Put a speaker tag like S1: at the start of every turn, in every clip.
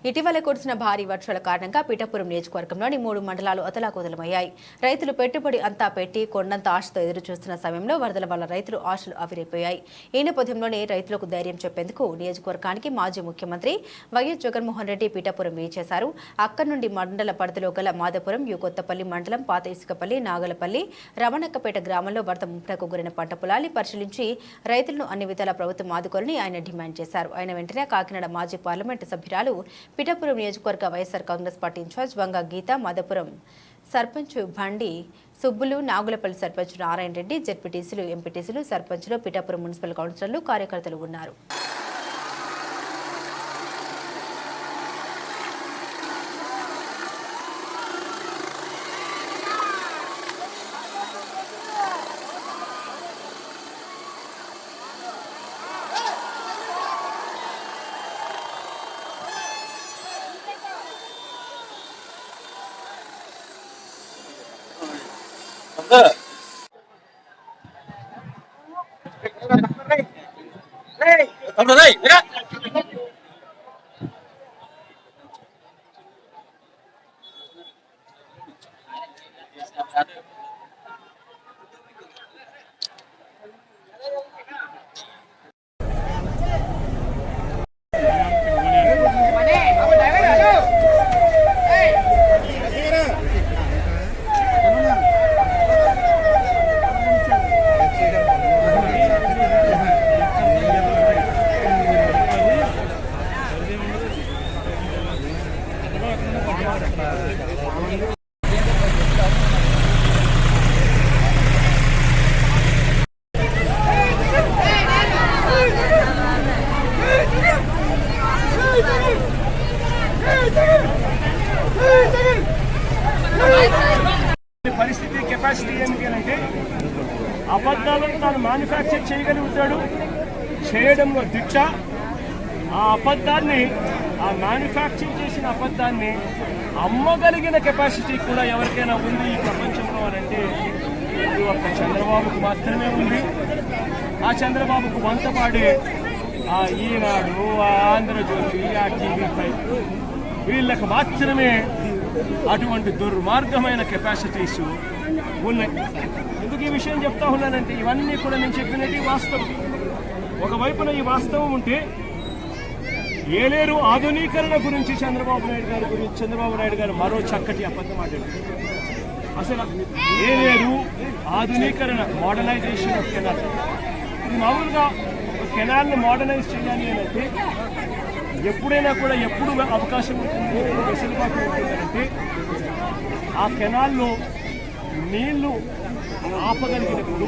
S1: ఇటీవల కురిసిన భారీ వర్షాల కారణంగా పిఠాపురం నియోజకవర్గంలోని 3 మండలాలు అతలాకుతలమయ్యాయి. రైతులు పెట్టుబడి అంతా పెట్టి కొండంత ఆశతో ఎదురుచూస్తున్న సమయంలో వరదల వల్ల రైతులు ఆశలు ఆవిరైపోయాయి. ఈ నేపథ్యంలోనే రైతులకు ధైర్యం చెప్పేందుకు నియోజకవర్గానికి మాజీ ముఖ్యమంత్రి వైఎస్ జగన్మోహన్ రెడ్డి పిఠాపురం చేశారు. అక్కడి నుండి మండల పరిధిలో గల మాధపురం, కొత్తపల్లి మండలం, పాత ఇసుకపల్లి, నాగలపల్లి, రమణక్కపేట గ్రామంలో వరద ముప్పుకు గురైన పంట పొలాన్ని పరిశీలించి రైతులను అన్ని విధాల ప్రభుత్వం ఆదుకోవాలని ఆయన డిమాండ్ చేశారు. ఆయన వెంటనే కాకినాడ మాజీ పార్లమెంటు సభ్యురాలు, పిఠాపురం నియోజకవర్గ వైఎస్ఆర్ కాంగ్రెస్ పార్టీ ఇన్ఛార్జ్ వంగ గీత, మాధపురం సర్పంచ్ బండి సుబ్బులు, నాగులపల్లి సర్పంచ్ నారాయణ రెడ్డి, జెడ్పీటీసీలు, ఎంపీటీసీలు, సర్పంచ్లు, పిఠాపురం మున్సిపల్ కౌన్సిలర్లు, కార్యకర్తలు ఉన్నారు.
S2: పరిస్థితి కెపాసిటీ ఏమిటి అంటే అబద్ధాలను తాను మ్యానుఫ్యాక్చర్ చేయగలుగుతాడు, చేయడంలో దిట్ట. ఆ అబద్ధాన్ని, ఆ మ్యానుఫ్యాక్చర్ చేసిన అబద్ధాన్ని అమ్మగలిగిన కెపాసిటీ కూడా ఎవరికైనా ఉంది ఈ ప్రపంచంలో అని అంటే అది ఒక్క చంద్రబాబుకు మాత్రమే ఉంది. ఆ చంద్రబాబుకు వంతపాడే ఆ ఈనాడు, ఆ ఆంధ్రజ్యోతి, ఆ టీవీ5 వీళ్ళకు మాత్రమే అటువంటి దుర్మార్గమైన కెపాసిటీస్ ఉన్నాయి. ఎందుకు ఈ విషయం చెప్తా ఉన్నానంటే ఇవన్నీ కూడా నేను చెప్పినట్టు వాస్తవం. ఒకవైపున ఈ వాస్తవం ఉంటే ఏలేరు ఆధునీకరణ గురించి చంద్రబాబు నాయుడు గారు మరో చక్కటి అబద్ధం మాట్లాడారు. అసలు ఏలేరు ఆధునీకరణ, మోడర్నైజేషన్ ఆఫ్ కెనాల్, ఇది మామూలుగా కెనాల్ను మోడర్నైజ్ చేయాలి అంటే ఎప్పుడైనా కూడా ఎప్పుడు అవకాశం ఉంటుంది, వెసులుబాటు ఉంటుందంటే ఆ కెనాల్లో నీళ్లు ఆపగలిగినప్పుడు,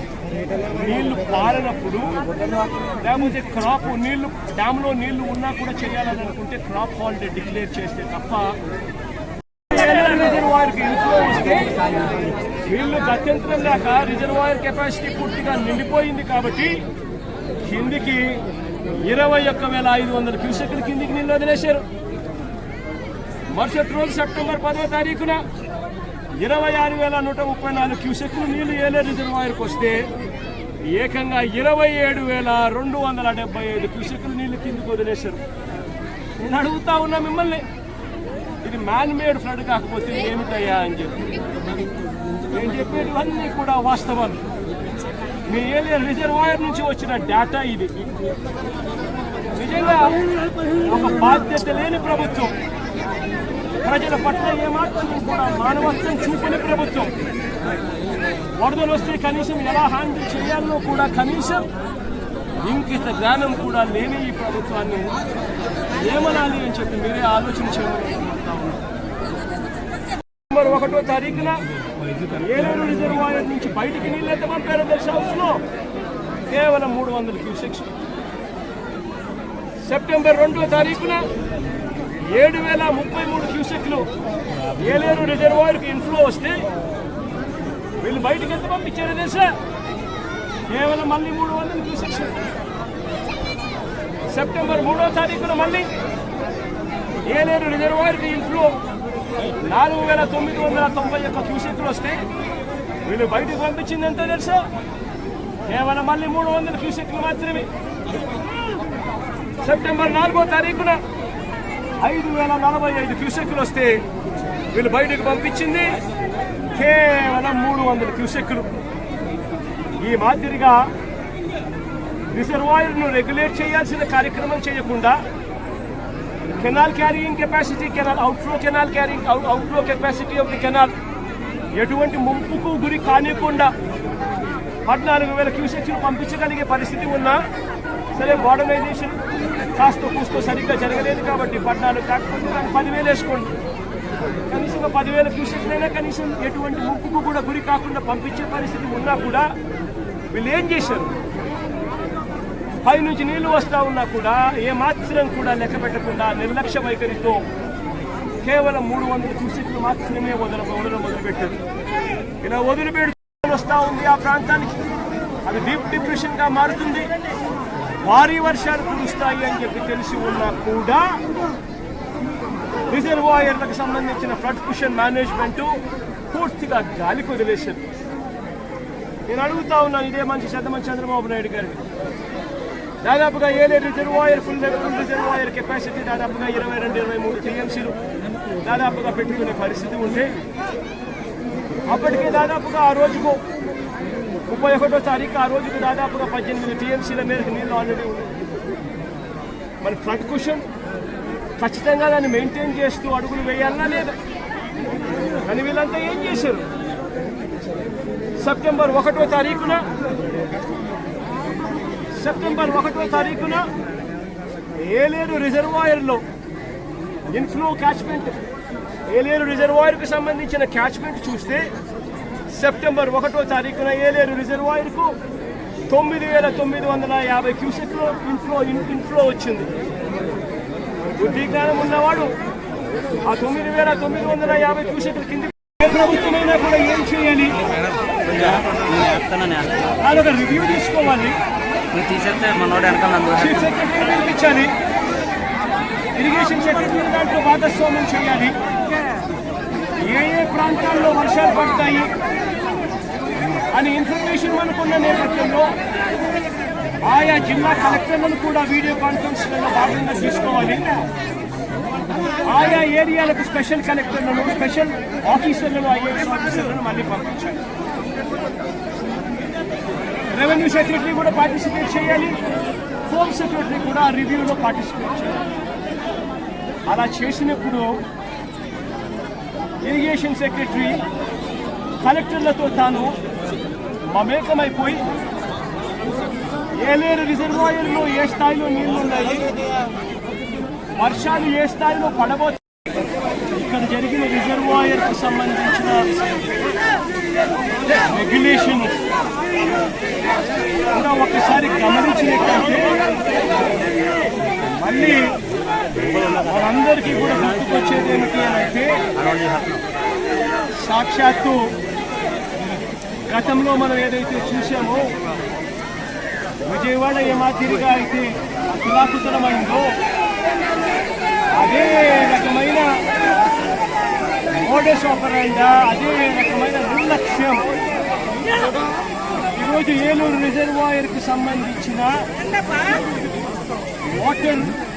S2: నీళ్లు పారినప్పుడు, లేకపోతే క్రాప్ నీళ్లు డ్యామ్లో నీళ్లు ఉన్నా కూడా చేయాలని అనుకుంటే క్రాప్ హాలిడే డిక్లేర్ చేస్తే తప్ప రిజర్వాయర్కి ఇన్ఫ్లో వస్తే నీళ్లు గత్యంతరం లేక రిజర్వాయర్ కెపాసిటీ పూర్తిగా నిండిపోయింది కాబట్టి కిందికి 21,500 క్యూసెక్ల కిందికి నీళ్ళు వదిలేశారు. మరుసటి రోజు సెప్టెంబర్ 10వ తారీఖున 26,134 క్యూసెక్లు నీళ్లు ఏలేరు రిజర్వాయర్కి వస్తే ఏకంగా 27,275 క్యూసెక్లు నీళ్లు కిందికి వదిలేశారు. నేను అడుగుతా ఉన్నా మిమ్మల్ని, ఇది మ్యాన్ మేడ్ ఫ్లడ్ కాకపోతే ఏమిటయ్యా అని చెప్పి. నేను చెప్పేటివన్నీ కూడా వాస్తవాలు. మీ ఏలేరు రిజర్వాయర్ నుంచి వచ్చిన డేటా ఇది. నిజంగా ఒక బాధ్యత లేని ప్రభుత్వం, ప్రజల పట్ల ఏమాత్రం కూడా మానవత్వం చూపని ప్రభుత్వం, వరదలు వస్తే కనీసం ఎలా హ్యాండిల్ చేయాలో కూడా కనీసం ఇంకిత జ్ఞానం కూడా లేని ఈ ప్రభుత్వాన్ని ఏమనాలి అని చెప్పి మీరే ఆలోచన చేయమని. సెప్టెంబర్ 1వ తారీఖున ఏలేరు రిజర్వాయర్ నుంచి బయటికి నీళ్ళు ఎంత పంపారో తెలుసా? హౌస్లో కేవలం 300 క్యూసెక్స్. సెప్టెంబర్ 2వ తారీఖున 7,033 క్యూసెక్లు ఏలేరు రిజర్వాయర్కి ఇన్ఫ్లో వస్తే వీళ్ళు బయటికి ఎంత పంపించారో తెలుసా? కేవలం మళ్ళీ 300 క్యూసెక్స్. సెప్టెంబర్ 3వ తారీఖున మళ్ళీ ఏలేరు రిజర్వాయర్కి ఇన్ఫ్లో 4,991 క్యూసెక్లు వస్తే వీళ్ళు బయటకు పంపించింది ఎంతో తెలుసా? కేవలం మళ్ళీ 300 క్యూసెక్లు మాత్రమే. సెప్టెంబర్ 4వ తారీఖున 5,045 క్యూసెక్కులు వస్తే వీళ్ళు బయటకు పంపించింది కేవలం 300 క్యూసెక్కులు. ఈ మాదిరిగా రిజర్వాయర్ను రెగ్యులేట్ చేయాల్సిన కార్యక్రమం చేయకుండా canal carrying capacity, outflow capacity of the canal ఎటువంటి ముంపుకు గురి కానికుండా 14,000 క్యూసెక్స్లు పంపించగలిగే పరిస్థితి ఉన్నా సరే మోడర్నైజేషన్ కాస్త కూస్తో సరిగ్గా జరగలేదు కాబట్టి 14 కాకపోతే 10,000 వేసుకోండి. కనీసం 10,000 క్యూసెక్లైనా కనీసం ఎటువంటి ముంపుకు కూడా గురి కాకుండా పంపించే పరిస్థితి ఉన్నా కూడా వీళ్ళు ఏం చేశారు? పై నుంచి నీళ్లు వస్తూ ఉన్నా కూడా ఏమాత్రం కూడా లెక్క పెట్టకుండా నిర్లక్ష్య వైఖరితో కేవలం 300 క్యూసెక్లు మాత్రమే వదలడం మొదలుపెట్టారు. ఇలా వదిలిపెట్టి వస్తూ ఉంది ఆ ప్రాంతానికి. అది డీప్ డిప్రెషన్గా మారుతుంది. భారీ వర్షాలు కురుస్తాయి అని చెప్పి తెలిసి ఉన్నా కూడా రిజర్వాయర్లకు సంబంధించిన ఫ్లడ్ కుషన్ మేనేజ్మెంట్ పూర్తిగా గాలికి వదిలేశారు. నేను అడుగుతా ఉన్నాను ఇదే మంచి చంద్రబాబు నాయుడు గారికి. దాదాపుగా Yeleru reservoir full reservoir capacity దాదాపుగా 22-23 టీఎంసీలు దాదాపుగా పెట్టుకునే పరిస్థితి ఉంటే అప్పటికే దాదాపుగా ఆ రోజుకు 31వ తారీఖు ఆ రోజుకు దాదాపుగా 18 టీఎంసీల మేరకు నీళ్ళు ఆల్రెడీ ఉంది. మరి ఫ్లడ్ కుషన్ ఖచ్చితంగా దాన్ని మెయింటైన్ చేస్తూ అడుగులు వేయాలన్నా లేదా? కానీ వీళ్ళంతా ఏం చేశారు? సెప్టెంబర్ 1వ తారీఖున ఏలేరు రిజర్వాయర్లో ఇన్ఫ్లో క్యాచ్మెంట్, ఏలేరు రిజర్వాయర్కు సంబంధించిన క్యాచ్మెంట్ చూస్తే సెప్టెంబర్ 1వ తారీఖున ఏలేరు రిజర్వాయర్కు 9,950 క్యూసెక్లు ఇన్ఫ్లో వచ్చింది. బుద్ధి జ్ఞానం ఉన్నవాడు ఆ 9,950 క్యూసెక్ల కింద ప్రభుత్వమైనా కూడా ఏం చేయాలి? అదొక రివ్యూ తీసుకోవాలి. చీఫ్ సెక్రటరీ పిలిపించాలి. ఇరిగేషన్ సెక్రటరీ దాంట్లో భాగస్వామ్యం చేయాలి. ఏ ప్రాంతాల్లో వర్షాలు పడతాయి అని ఇన్ఫర్మేషన్ అనుకున్న నేపథ్యంలో ఆయా జిల్లా కలెక్టర్లను కూడా వీడియో కాన్ఫరెన్స్లలో భాగంగా తీసుకోవాలి. ఆయా ఏరియాలకు స్పెషల్ కలెక్టర్లను, స్పెషల్ ఆఫీసర్లను, ఐఏఎస్ ఆఫీసర్లను మళ్ళీ పంపించాలి. రెవెన్యూ సెక్రటరీ కూడా పార్టిసిపేట్ చేయాలి. హోమ్ సెక్రటరీ కూడా ఆ రివ్యూలో పార్టిసిపేట్ చేయాలి. అలా చేసినప్పుడు ఇరిగేషన్ సెక్రటరీ కలెక్టర్లతో తాను మమేకమైపోయి ఏలేరు రిజర్వాయర్లో ఏ స్థాయిలో నీళ్లున్నాయి, వర్షాలు ఏ స్థాయిలో పడబోతాయి, ఇక్కడ జరిగిన రిజర్వాయర్కు సంబంధించిన రెగ్యులేషన్ కూడా ఒకసారి గమనించినట్లయితే మళ్ళీ మనందరికీ కూడా గుర్తుకొచ్చేది ఏమిటి అంటే సాక్షాత్తు గతంలో మనం ఏదైతే చూసామో విజయవాడ ఏ మాదిరిగా అయితే అతులాకుతలమైందో అదే రకమైన మోడస్ ఆపరెండా, అదే రకమైన నిర్లక్ష్యం ఈరోజు ఏలూరు రిజర్వాయర్కి సంబంధించిన వాటర్